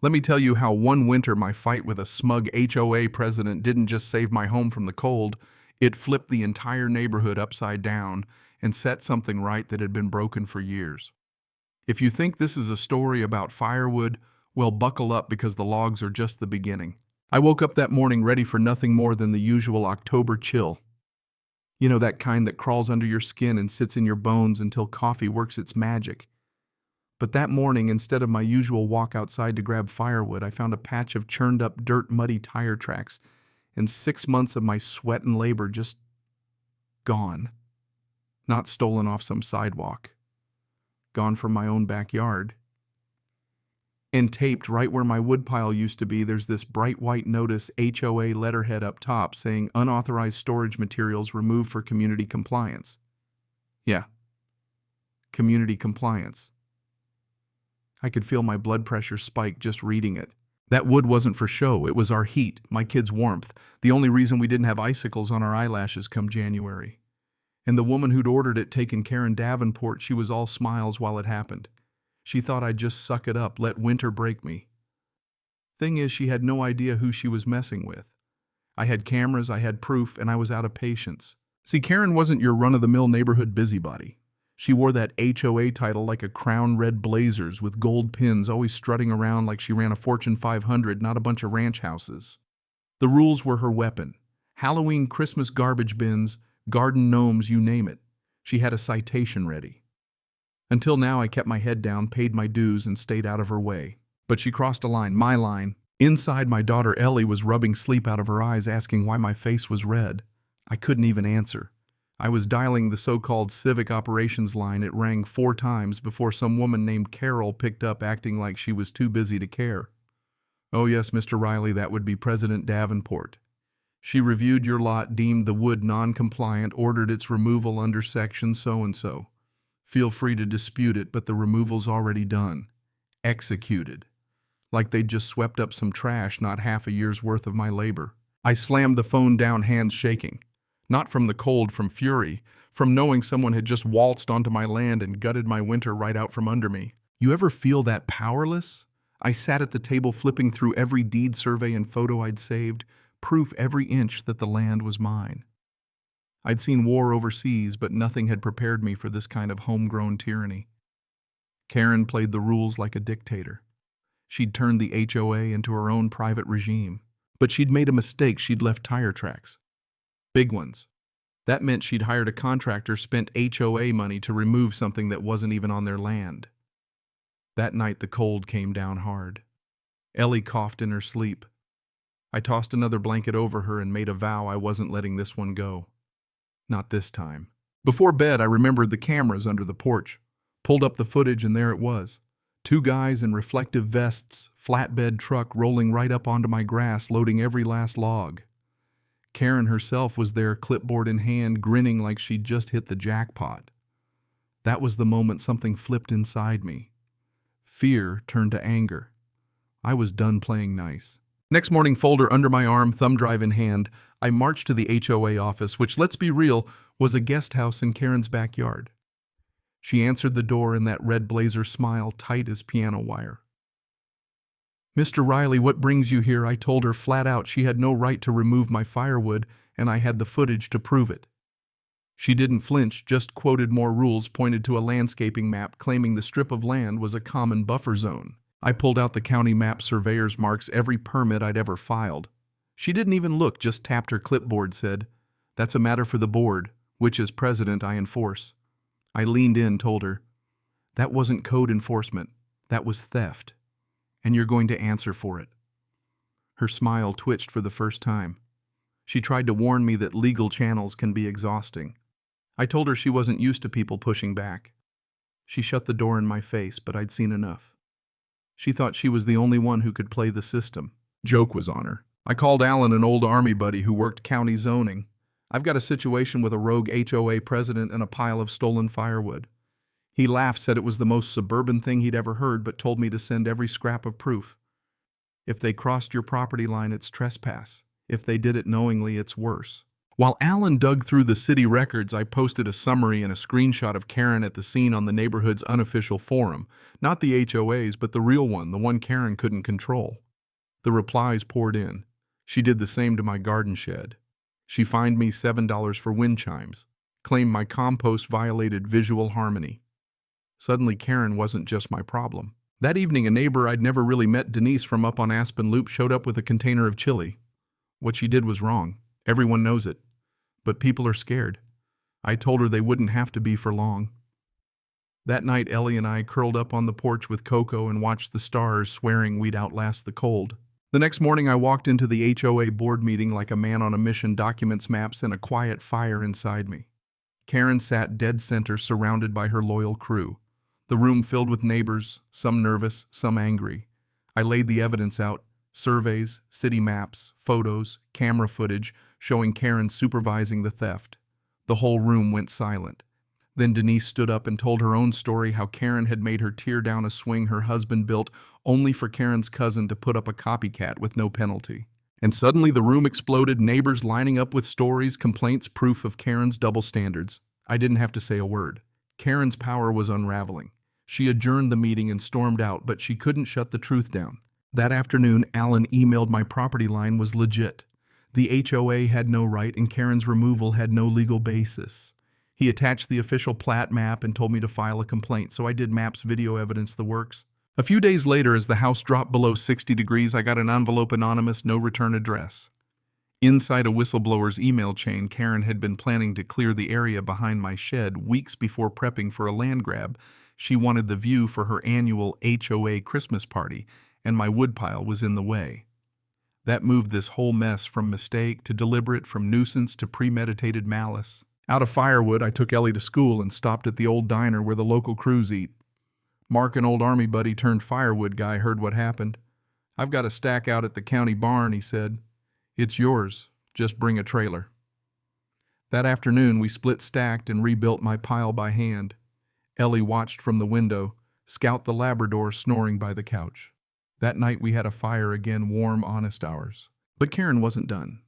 Let me tell you how one winter my fight with a smug HOA president didn't just save my home from the cold, it flipped the entire neighborhood upside down and set something right that had been broken for years. If you think this is a story about firewood, well, buckle up because the logs are just the beginning. I woke up that morning ready for nothing more than the usual October chill. You know, that kind that crawls under your skin and sits in your bones until coffee works its magic. But that morning, instead of my usual walk outside to grab firewood, I found a patch of churned up dirt, muddy tire tracks, and 6 months of my sweat and labor just gone. Not stolen off some sidewalk. Gone from my own backyard. And taped right where my woodpile used to be, there's this bright white notice HOA letterhead up top saying unauthorized storage materials removed for community compliance. Yeah. Community compliance. I could feel my blood pressure spike just reading it. That wood wasn't for show, it was our heat, my kids' warmth, the only reason we didn't have icicles on our eyelashes come January. And the woman who'd ordered it taken Karen Davenport, she was all smiles while it happened. She thought I'd just suck it up, let winter break me. Thing is, she had no idea who she was messing with. I had cameras, I had proof, and I was out of patience. See, Karen wasn't your run-of-the-mill neighborhood busybody. She wore that HOA title like a crown red blazers with gold pins, always strutting around like she ran a Fortune 500, not a bunch of ranch houses. The rules were her weapon. Halloween Christmas garbage bins, garden gnomes, you name it. She had a citation ready. Until now, I kept my head down, paid my dues, and stayed out of her way. But she crossed a line, my line. Inside, my daughter Ellie was rubbing sleep out of her eyes, asking why my face was red. I couldn't even answer. I was dialing the so-called civic operations line. It rang 4 times before some woman named Carol picked up, acting like she was too busy to care. Oh yes, Mr. Riley, that would be President Davenport. She reviewed your lot, deemed the wood non-compliant, ordered its removal under section so-and-so. Feel free to dispute it, but the removal's already done. Executed. Like they'd just swept up some trash, not half a year's worth of my labor. I slammed the phone down, hands shaking. Not from the cold, from fury, from knowing someone had just waltzed onto my land and gutted my winter right out from under me. You ever feel that powerless? I sat at the table flipping through every deed survey and photo I'd saved, proof every inch that the land was mine. I'd seen war overseas, but nothing had prepared me for this kind of homegrown tyranny. Karen played the rules like a dictator. She'd turned the HOA into her own private regime. But she'd made a mistake. She'd left tire tracks. Big ones. That meant she'd hired a contractor, spent HOA money to remove something that wasn't even on their land. That night the cold came down hard. Ellie coughed in her sleep. I tossed another blanket over her and made a vow I wasn't letting this one go. Not this time. Before bed, I remembered the cameras under the porch. Pulled up the footage and there it was. 2 guys in reflective vests, flatbed truck rolling right up onto my grass, loading every last log. Karen herself was there, clipboard in hand, grinning like she'd just hit the jackpot. That was the moment something flipped inside me. Fear turned to anger. I was done playing nice. Next morning, folder under my arm, thumb drive in hand, I marched to the HOA office, which, let's be real, was a guest house in Karen's backyard. She answered the door in that red blazer smile, tight as piano wire. Mr. Riley, what brings you here? I told her flat out she had no right to remove my firewood, and I had the footage to prove it. She didn't flinch, just quoted more rules, pointed to a landscaping map claiming the strip of land was a common buffer zone. I pulled out the county map, surveyor's marks, every permit I'd ever filed. She didn't even look, just tapped her clipboard, said, "That's a matter for the board, which as president I enforce." I leaned in, told her, "That wasn't code enforcement, that was theft. And you're going to answer for it." Her smile twitched for the first time. She tried to warn me that legal channels can be exhausting. I told her she wasn't used to people pushing back. She shut the door in my face, but I'd seen enough. She thought she was the only one who could play the system. Joke was on her. I called Alan, an old Army buddy who worked county zoning. "I've got a situation with a rogue HOA president and a pile of stolen firewood." He laughed, said it was the most suburban thing he'd ever heard, but told me to send every scrap of proof. "If they crossed your property line, it's trespass. If they did it knowingly, it's worse." While Alan dug through the city records, I posted a summary and a screenshot of Karen at the scene on the neighborhood's unofficial forum. Not the HOA's, but the real one, the one Karen couldn't control. The replies poured in. She did the same to my garden shed. She fined me $7 for wind chimes, claimed my compost violated visual harmony. Suddenly, Karen wasn't just my problem. That evening, a neighbor I'd never really met, Denise from up on Aspen Loop, showed up with a container of chili. What she did was wrong. Everyone knows it. But people are scared. I told her they wouldn't have to be for long. That night, Ellie and I curled up on the porch with Coco and watched the stars, swearing we'd outlast the cold. The next morning, I walked into the HOA board meeting like a man on a mission, documents, maps, and a quiet fire inside me. Karen sat dead center, surrounded by her loyal crew. The room filled with neighbors, some nervous, some angry. I laid the evidence out: surveys, city maps, photos, camera footage showing Karen supervising the theft. The whole room went silent. Then Denise stood up and told her own story, how Karen had made her tear down a swing her husband built only for Karen's cousin to put up a copycat with no penalty. And suddenly the room exploded, neighbors lining up with stories, complaints, proof of Karen's double standards. I didn't have to say a word. Karen's power was unraveling. She adjourned the meeting and stormed out, but she couldn't shut the truth down. That afternoon, Alan emailed my property line was legit. The HOA had no right and Karen's removal had no legal basis. He attached the official plat map and told me to file a complaint, so I did maps, video evidence, the works. A few days later, as the house dropped below 60 degrees, I got an envelope, anonymous, no return address. Inside a whistleblower's email chain, Karen had been planning to clear the area behind my shed weeks before prepping for a land grab. She wanted the view for her annual HOA Christmas party, and my woodpile was in the way. That moved this whole mess from mistake to deliberate, from nuisance to premeditated malice. Out of Firewood, I took Ellie to school and stopped at the old diner where the local crews eat. Mark, an old Army buddy turned Firewood guy, heard what happened. "I've got a stack out at the county barn," he said. "It's yours. Just bring a trailer." That afternoon, we split stacked and rebuilt my pile by hand. Ellie watched from the window, Scout the Labrador snoring by the couch. That night we had a fire again, warm, honest hours. But Karen wasn't done.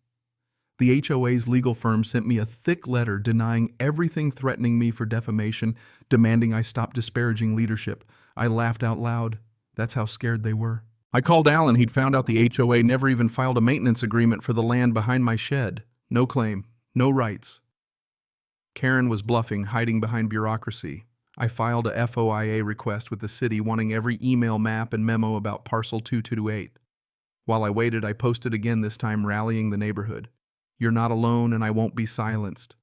The HOA's legal firm sent me a thick letter denying everything, threatening me for defamation, demanding I stop disparaging leadership. I laughed out loud. That's how scared they were. I called Alan. He'd found out the HOA never even filed a maintenance agreement for the land behind my shed. No claim, no rights. Karen was bluffing, hiding behind bureaucracy. I filed a FOIA request with the city, wanting every email, map, and memo about parcel 2228. While I waited, I posted again, this time rallying the neighborhood. "You're not alone, and I won't be silenced."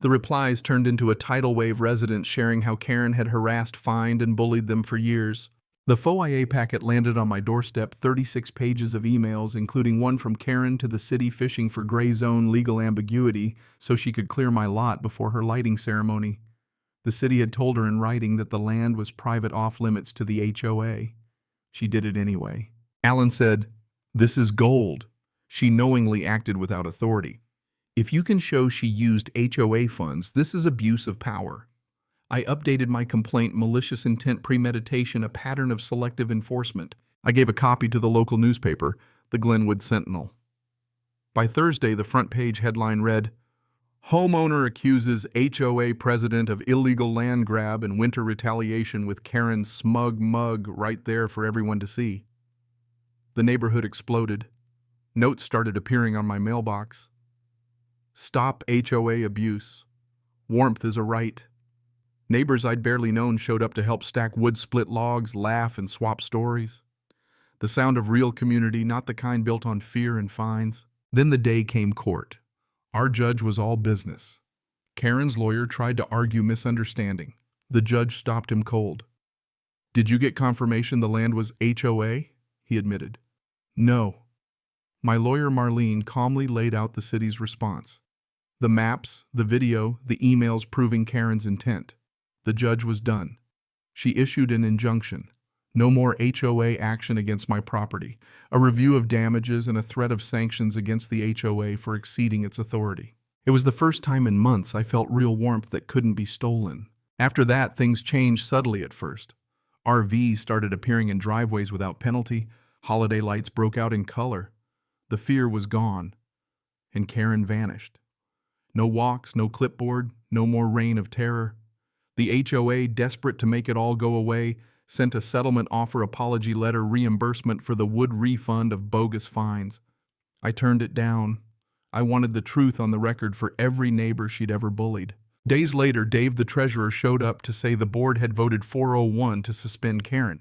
The replies turned into a tidal wave, residents sharing how Karen had harassed, fined, and bullied them for years. The FOIA packet landed on my doorstep, 36 pages of emails, including one from Karen to the city fishing for gray zone legal ambiguity so she could clear my lot before her lighting ceremony. The city had told her in writing that the land was private, off-limits to the HOA. She did it anyway. Alan said, "This is gold." She knowingly acted without authority. If you can show she used HOA funds, this is abuse of power. I updated my complaint: malicious intent, premeditation, a pattern of selective enforcement. I gave a copy to the local newspaper, the Glenwood Sentinel. By Thursday, the front page headline read, "Homeowner accuses HOA president of illegal land grab and winter retaliation with Karen's smug mug," right there for everyone to see. The neighborhood exploded. Notes started appearing on my mailbox. "Stop HOA abuse. Warmth is a right." Neighbors I'd barely known showed up to help stack wood, split logs, laugh, and swap stories. The sound of real community, not the kind built on fear and fines. Then the day came: court. Our judge was all business. Karen's lawyer tried to argue misunderstanding. The judge stopped him cold. "Did you get confirmation the land was HOA?" he admitted. "No." My lawyer Marlene calmly laid out the city's response. The maps, the video, the emails proving Karen's intent. The judge was done. She issued an injunction. No more HOA action against my property, a review of damages, and a threat of sanctions against the HOA for exceeding its authority. It was the first time in months I felt real warmth that couldn't be stolen. After that, things changed subtly at first. RVs started appearing in driveways without penalty. Holiday lights broke out in color. The fear was gone. and Karen vanished. No walks, no clipboard, no more reign of terror. The HOA, desperate to make it all go away, sent a settlement offer apology letter reimbursement for the wood refund of bogus fines. I turned it down. I wanted the truth on the record for every neighbor she'd ever bullied. Days later, Dave the treasurer showed up to say the board had voted 401 to suspend Karen.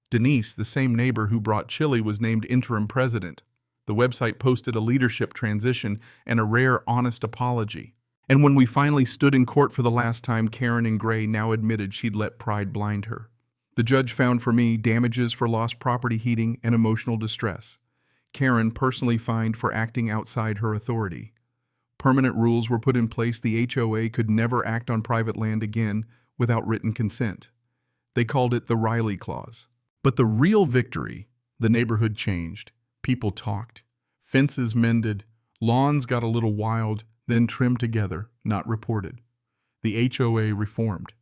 Denise, the same neighbor who brought chili, was named interim president. The website posted a leadership transition and a rare, honest apology. And when we finally stood in court for the last time, Karen in gray now admitted she'd let pride blind her. The judge found for me damages for lost property, heating, and emotional distress. Karen personally fined for acting outside her authority. Permanent rules were put in place. The HOA could never act on private land again without written consent. They called it the Riley Clause. But the real victory, the neighborhood changed. People talked. Fences mended. Lawns got a little wild, then trimmed together, not reported. The HOA reformed.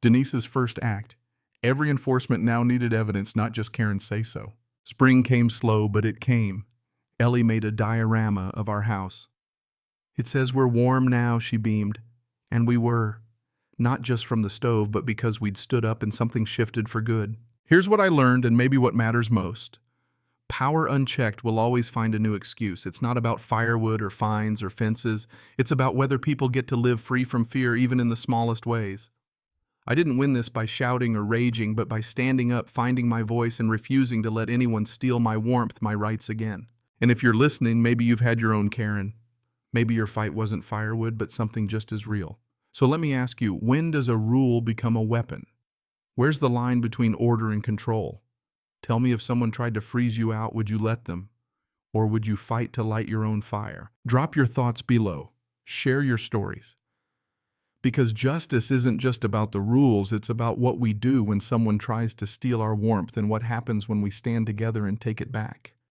Denise's first act. Every enforcement now needed evidence, not just Karen's say-so. Spring came slow, but it came. Ellie made a diorama of our house. "It says we're warm now," she beamed. And we were. Not just from the stove, but because we'd stood up and something shifted for good. Here's what I learned, and maybe what matters most. Power unchecked will always find a new excuse. It's not about firewood or fines or fences. It's about whether people get to live free from fear, even in the smallest ways. I didn't win this by shouting or raging, but by standing up, finding my voice, and refusing to let anyone steal my warmth, my rights again. And if you're listening, maybe you've had your own Karen. Maybe your fight wasn't firewood, but something just as real. So let me ask you, when does a rule become a weapon? Where's the line between order and control? Tell me, if someone tried to freeze you out, would you let them? Or would you fight to light your own fire? Drop your thoughts below. Share your stories. Because justice isn't just about the rules, it's about what we do when someone tries to steal our warmth and what happens when we stand together and take it back.